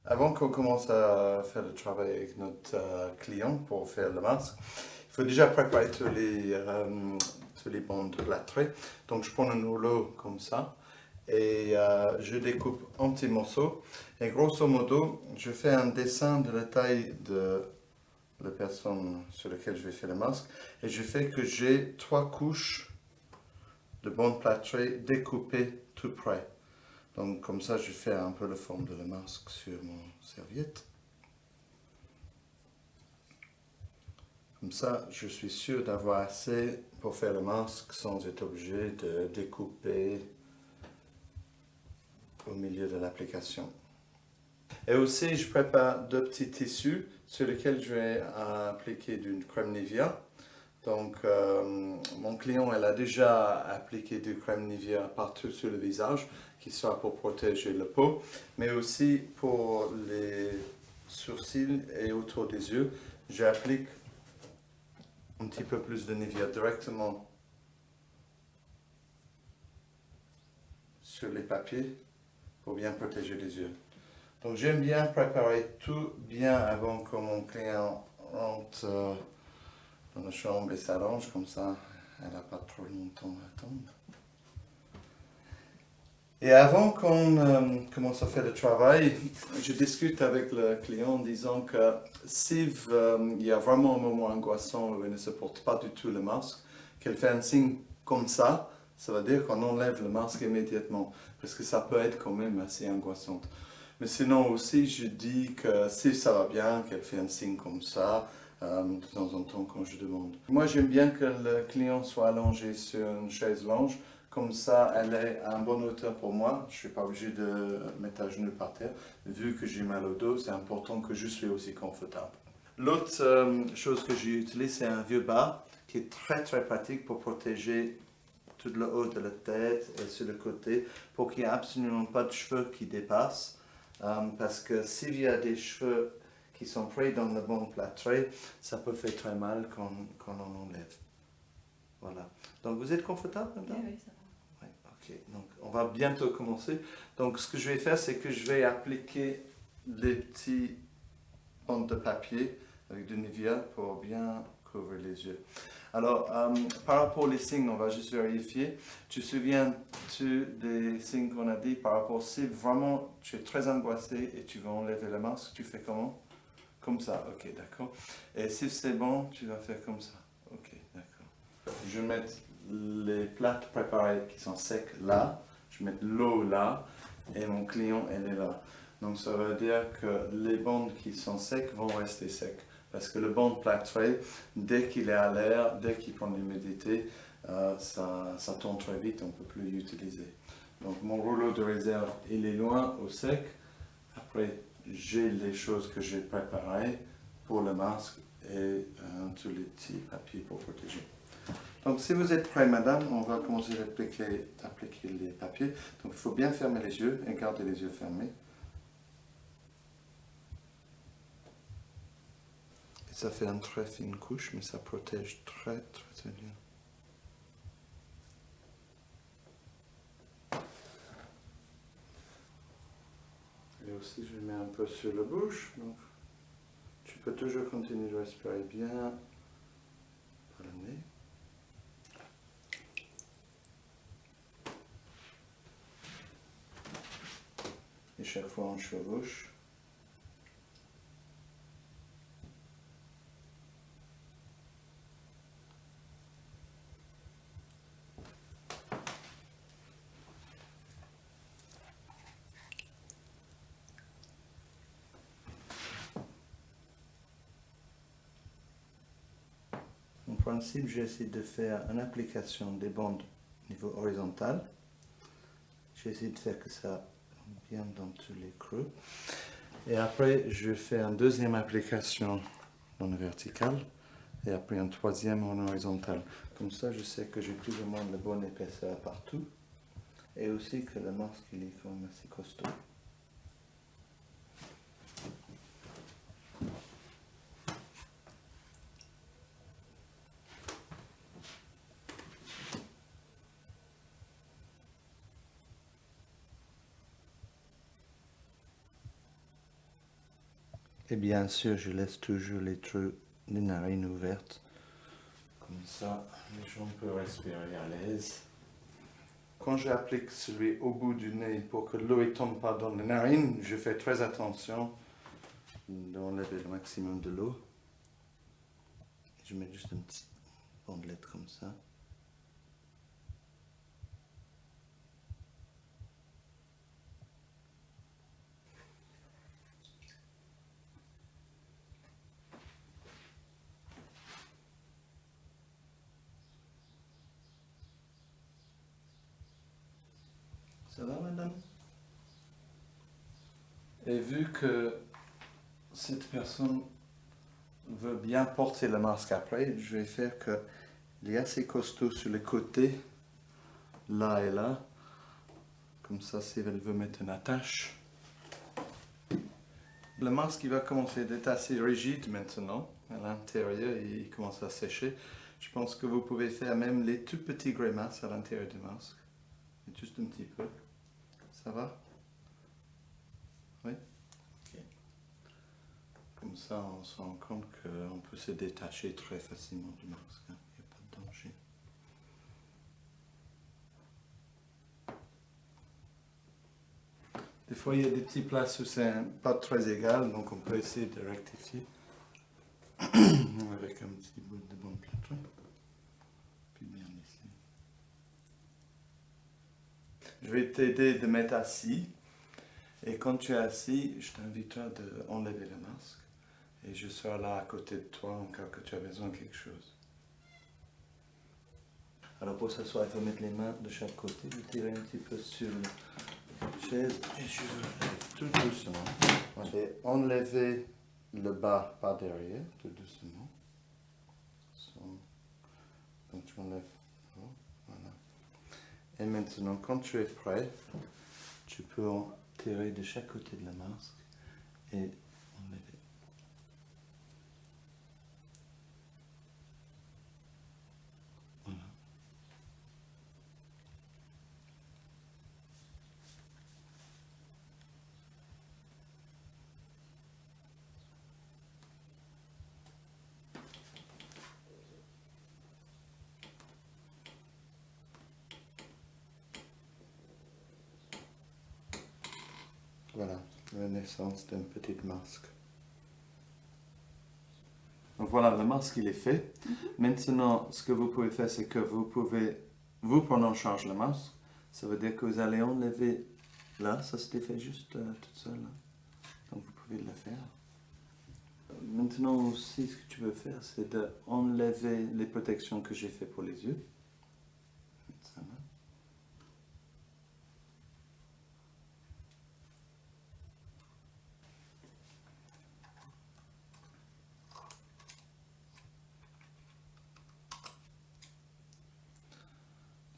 Avant qu'on commence à faire le travail avec notre client pour faire le masque, il faut déjà préparer tous les bandes plâtrées. Donc je prends un rouleau comme ça et je découpe en petits morceaux. Et grosso modo, je fais un dessin de la taille de la personne sur laquelle je vais faire le masque. Et je fais que j'ai 3 couches de bandes plâtrées découpées tout près. Donc comme ça, je fais un peu la forme de la masque sur mon serviette. Comme ça, je suis sûr d'avoir assez pour faire le masque sans être obligé de découper au milieu de l'application. Et aussi, je prépare 2 petits tissus sur lesquels je vais appliquer d'une crème Nivea. Donc, mon client, elle a déjà appliqué du crème Nivea partout sur le visage, qui soit pour protéger la peau, mais aussi pour les sourcils et autour des yeux. J'applique un petit peu plus de Nivea directement sur les papiers pour bien protéger les yeux. Donc, j'aime bien préparer tout bien avant que mon client rentre dans la chambre et s'allonge, comme ça, elle n'a pas trop longtemps à attendre. Et avant qu'on commence à faire le travail, je discute avec le client en disant que si il y a vraiment un moment angoissant où elle ne supporte pas du tout le masque, qu'elle fait un signe comme ça veut dire qu'on enlève le masque immédiatement, parce que ça peut être quand même assez angoissant. Mais sinon aussi, je dis que si ça va bien, qu'elle fait un signe comme ça, de temps en temps quand je demande. Moi, j'aime bien que le client soit allongé sur une chaise longe. Comme ça, elle est à une bonne hauteur pour moi. Je ne suis pas obligé de mettre à genoux par terre. Vu que j'ai mal au dos, c'est important que je sois aussi confortable. L'autre chose que j'utilise, c'est un vieux bas qui est très très pratique pour protéger tout le haut de la tête et sur le côté pour qu'il n'y ait absolument pas de cheveux qui dépassent. Parce que s'il y a des cheveux qui sont pris dans le bande plâtrée, ça peut faire très mal quand on enlève. Voilà. Donc vous êtes confortable maintenant? Oui, ça va. Oui, ok. Donc on va bientôt commencer. Donc ce que je vais faire, c'est que je vais appliquer les petits bandes de papier avec du Nivea pour bien couvrir les yeux. Alors, par rapport aux signes, on va juste vérifier. Tu te souviens-tu des signes qu'on a dit par rapport si vraiment tu es très angoissé et tu veux enlever le masque, tu fais comment? Comme ça, ok, d'accord. Et si c'est bon, tu vas faire comme ça. Ok, d'accord. Je vais mettre les plâtres préparés qui sont secs là, je vais mettre l'eau là, et mon client, elle est là. Donc ça veut dire que les bandes qui sont secs vont rester secs. Parce que le bande plâtré, dès qu'il est à l'air, dès qu'il prend l'humidité, ça tombe très vite, on ne peut plus l'utiliser. Donc mon rouleau de réserve, il est loin au sec. Après, j'ai les choses que j'ai préparées pour le masque et tous les petits papiers pour protéger. Donc si vous êtes prêt, madame, on va commencer à appliquer les papiers. Donc il faut bien fermer les yeux et garder les yeux fermés. Et ça fait une très fine couche, mais ça protège très très bien. Et aussi, je mets un peu sur la bouche. Donc, tu peux toujours continuer de respirer bien par le nez. Et chaque fois, on chevauche. En principe, j'essaie de faire une application des bandes au niveau horizontal. J'essaie de faire que ça bien dans tous les creux. Et après, je fais une deuxième application dans le vertical. Et après un troisième en horizontal. Comme ça, je sais que j'ai plus ou moins la bonne épaisseur partout. Et aussi que le masque, il est quand même assez costaud. Et bien sûr, je laisse toujours les trous des narines ouvertes. Comme ça, les gens peuvent respirer à l'aise. Quand j'applique celui au bout du nez pour que l'eau ne tombe pas dans les narines, je fais très attention d'enlever le maximum de l'eau. Je mets juste une petite bandelette comme ça. Ça va, madame? Et vu que cette personne veut bien porter le masque après, je vais faire que il est assez costaud sur les côtés, là et là. Comme ça, si elle veut mettre une attache. Le masque il va commencer d'être assez rigide maintenant. À l'intérieur, il commence à sécher. Je pense que vous pouvez faire même les tout petits grimaces à l'intérieur du masque. Juste un petit peu. Ça va? Oui? Ok. Comme ça, on se rend compte qu'on peut se détacher très facilement du masque. Il n'y a pas de danger. Des fois, il y a des petites places où c'est pas très égal, donc on peut essayer de rectifier avec un petit bout de bon plâtre. Puis bien ici. Je vais t'aider de mettre assis. Et quand tu es assis, je t'inviterai d'enlever le masque. Et je serai là à côté de toi en cas que tu as besoin de quelque chose. Alors pour s'asseoir, il faut mettre les mains de chaque côté, je tirer un petit peu sur la chaise et je vais tout doucement. Je vais enlever le bas par derrière, tout doucement. Donc tu enlèves. Voilà. Et maintenant, quand tu es prêt, tu peux en tirer de chaque côté de la masque et enlever. Voilà. Voilà, la naissance d'un petit masque. Donc voilà, le masque il est fait. Maintenant, ce que vous pouvez faire, c'est que vous pouvez vous prendre en charge le masque. Ça veut dire que vous allez enlever là, ça se défait juste toute seule. Là. Donc vous pouvez le faire. Maintenant aussi, ce que tu veux faire, c'est d'enlever les protections que j'ai fait pour les yeux. Ça va.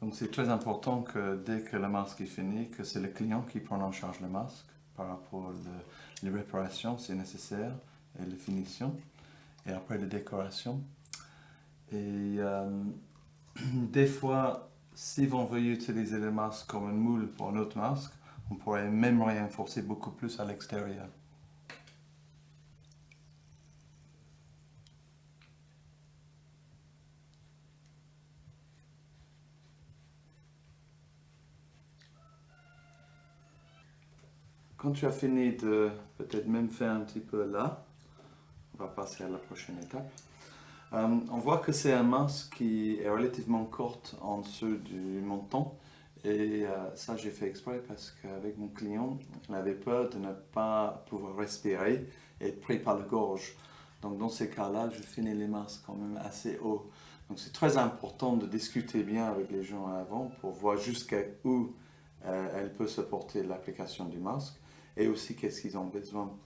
Donc c'est très important que dès que le masque est fini, que c'est le client qui prend en charge le masque par rapport aux les réparations si nécessaire et les finitions et après les décorations. Et des fois, si on veut utiliser le masque comme un moule pour un autre masque, on pourrait même renforcer beaucoup plus à l'extérieur. Quand tu as fini de peut-être même faire un petit peu là, on va passer à la prochaine étape. On voit que c'est un masque qui est relativement court en dessous du menton. Et ça, j'ai fait exprès parce qu'avec mon client, il avait peur de ne pas pouvoir respirer et être pris par la gorge. Donc dans ces cas-là, je finis les masques quand même assez haut. Donc c'est très important de discuter bien avec les gens avant pour voir jusqu'où elle peut supporter l'application du masque et aussi qu'est-ce qu'ils ont besoin.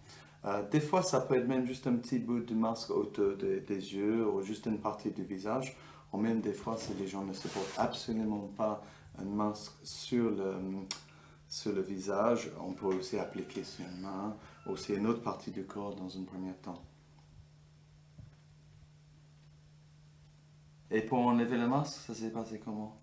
Des fois, ça peut être même juste un petit bout de masque autour des yeux ou juste une partie du visage. Ou même des fois, si les gens ne supportent absolument pas un masque sur le visage, on peut aussi appliquer sur une main ou sur une autre partie du corps dans un premier temps. Et pour enlever le masque, ça s'est passé comment?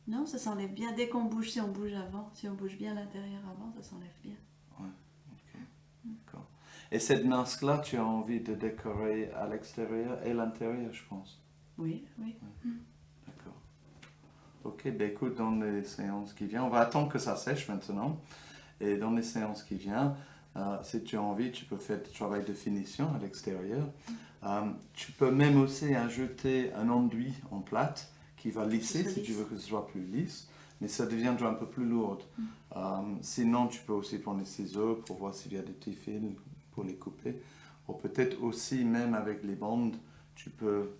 Non, ça s'enlève bien. Dès qu'on bouge, si on bouge avant, si on bouge bien l'intérieur avant, ça s'enlève bien. Ouais, ok, d'accord. Et cette masque-là, tu as envie de décorer à l'extérieur et l'intérieur, je pense. Oui, oui. D'accord. Ok, ben écoute, dans les séances qui viennent, on va attendre que ça sèche maintenant. Et dans les séances qui viennent, si tu as envie, tu peux faire du travail de finition à l'extérieur. Tu peux même aussi ajouter un enduit en plate qui va lisser si tu veux que ce soit plus lisse, mais ça deviendra un peu plus lourd. Sinon, tu peux aussi prendre les ciseaux pour voir s'il y a des petits fils pour les couper. Ou peut-être aussi, même avec les bandes, tu peux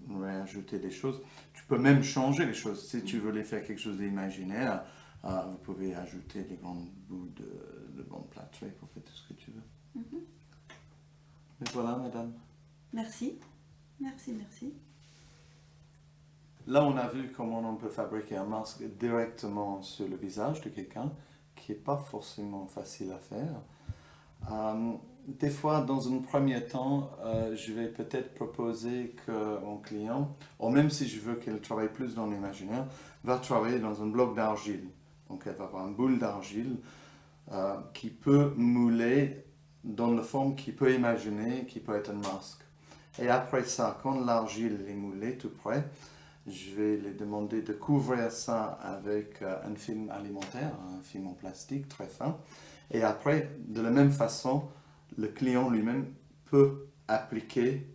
rajouter des choses. Tu peux même changer les choses. Si tu voulais faire quelque chose d'imaginaire, vous pouvez ajouter des grands bouts de bande plâtrée pour faire tout ce que tu veux. Et voilà, madame. Merci. Merci, merci. Là, on a vu comment on peut fabriquer un masque directement sur le visage de quelqu'un, qui n'est pas forcément facile à faire. Des fois, dans un premier temps, je vais peut-être proposer que mon client, ou même si je veux qu'elle travaille plus dans l'imaginaire, va travailler dans un bloc d'argile. Donc, elle va avoir une boule d'argile qui peut mouler dans la forme qu'il peut imaginer, qui peut être un masque. Et après ça, quand l'argile est moulée tout près, je vais lui demander de couvrir ça avec un film alimentaire, un film en plastique très fin. Et après, de la même façon, le client lui-même peut appliquer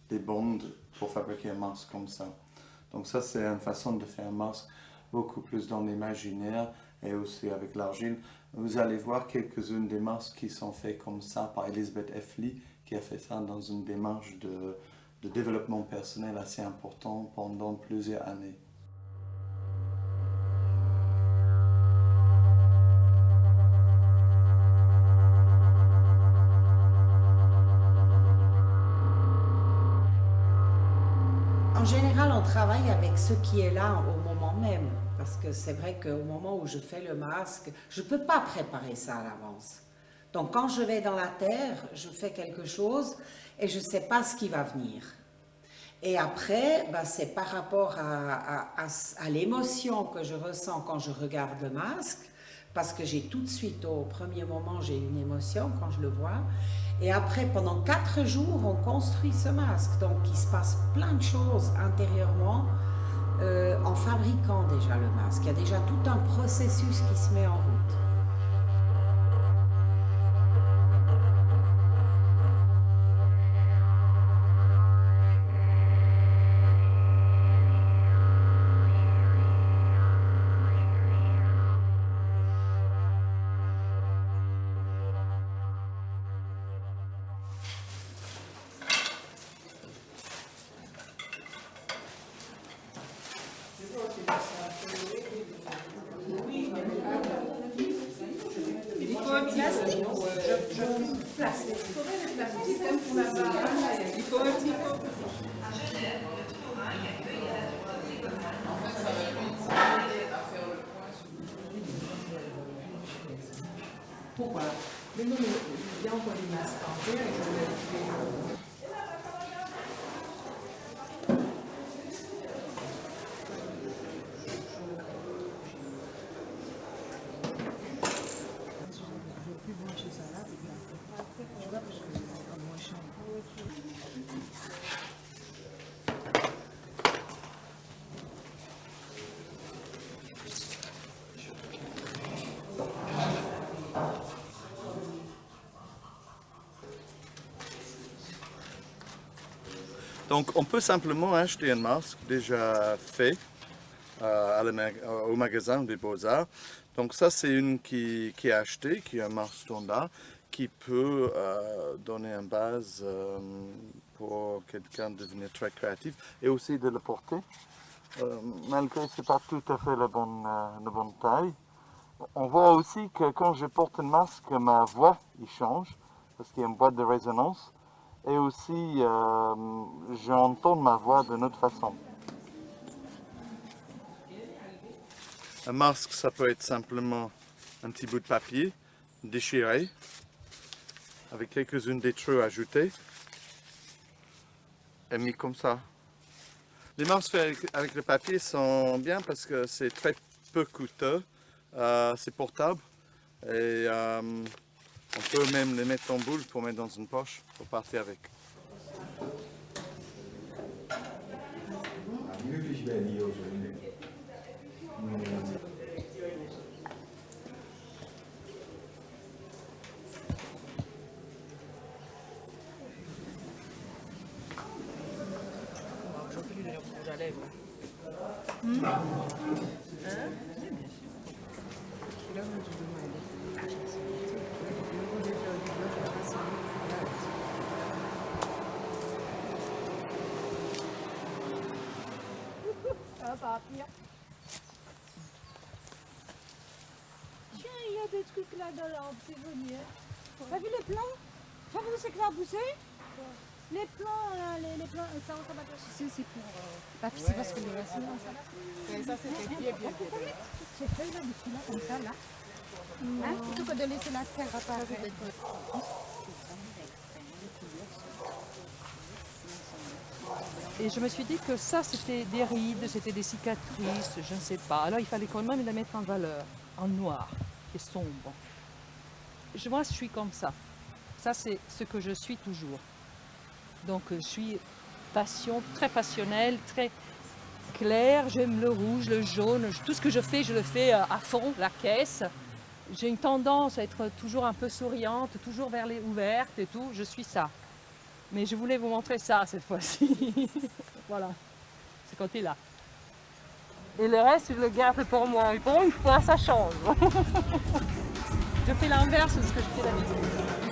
des bandes pour fabriquer un masque comme ça. Donc ça, c'est une façon de faire un masque beaucoup plus dans l'imaginaire et aussi avec l'argile. Vous allez voir quelques-unes des masques qui sont faits comme ça par Elizabeth F. Lee, qui a fait ça dans une démarche de développement personnel assez important pendant plusieurs années. En général, on travaille avec ce qui est là au moment même. Parce que c'est vrai qu'au moment où je fais le masque, je ne peux pas préparer ça à l'avance. Donc quand je vais dans la terre, je fais quelque chose et je ne sais pas ce qui va venir. Et après, c'est par rapport à l'émotion que je ressens quand je regarde le masque, parce que j'ai tout de suite, au premier moment, j'ai une émotion quand je le vois. Et après, pendant 4 jours, on construit ce masque. Donc, il se passe plein de choses intérieurement en fabriquant déjà le masque. Il y a déjà tout un processus qui se met en route. Pourquoi? Mais non, mais il y a encore des masques en terre et je vais les... Donc, on peut simplement acheter un masque déjà fait au magasin des Beaux-Arts. Donc, ça, c'est une qui est achetée, qui est un masque standard, qui peut donner une base pour quelqu'un de devenir très créatif et aussi de le porter. Malgré que ce n'est pas tout à fait la bonne taille. On voit aussi que quand je porte un masque, ma voix il change, parce qu'il y a une boîte de résonance. Et aussi, j'entends ma voix d'une autre façon. Un masque, ça peut être simplement un petit bout de papier déchiré, avec quelques-unes des trous ajoutés, et mis comme ça. Les masques faits avec le papier sont bien parce que c'est très peu coûteux, c'est portable, et On peut même les mettre en boule pour mettre dans une poche pour partir avec. Möglich wäre hier so. Aujourd'hui, le rouge à lèvres. Ah, ça va pire. Tiens, il y a des trucs là dans l'arbre, c'est joli. Hein. T'as vu les plants? T'as vu c'est que ça a poussé? Les plants, là, les plants, ça va pas c'est pour... c'est parce que les racines, Ça, c'était bien. ces feuilles là, des là, comme ça, là. Hein? Plutôt que de laisser la terre apparaître. Et je me suis dit que ça, c'était des rides, c'était des cicatrices, je ne sais pas. Alors il fallait quand même la mettre en valeur, en noir et sombre. Moi, je suis comme ça. Ça, c'est ce que je suis toujours. Donc, je suis très passionnelle, très claire. J'aime le rouge, le jaune. Tout ce que je fais, je le fais à fond, la caisse. J'ai une tendance à être toujours un peu souriante, toujours vers les ouvertes et tout. Je suis ça. Mais je voulais vous montrer ça cette fois-ci. Voilà, ce côté-là. Et le reste, je le garde pour moi. Et pour une fois, ça change. Je fais l'inverse de ce que je fais d'habitude.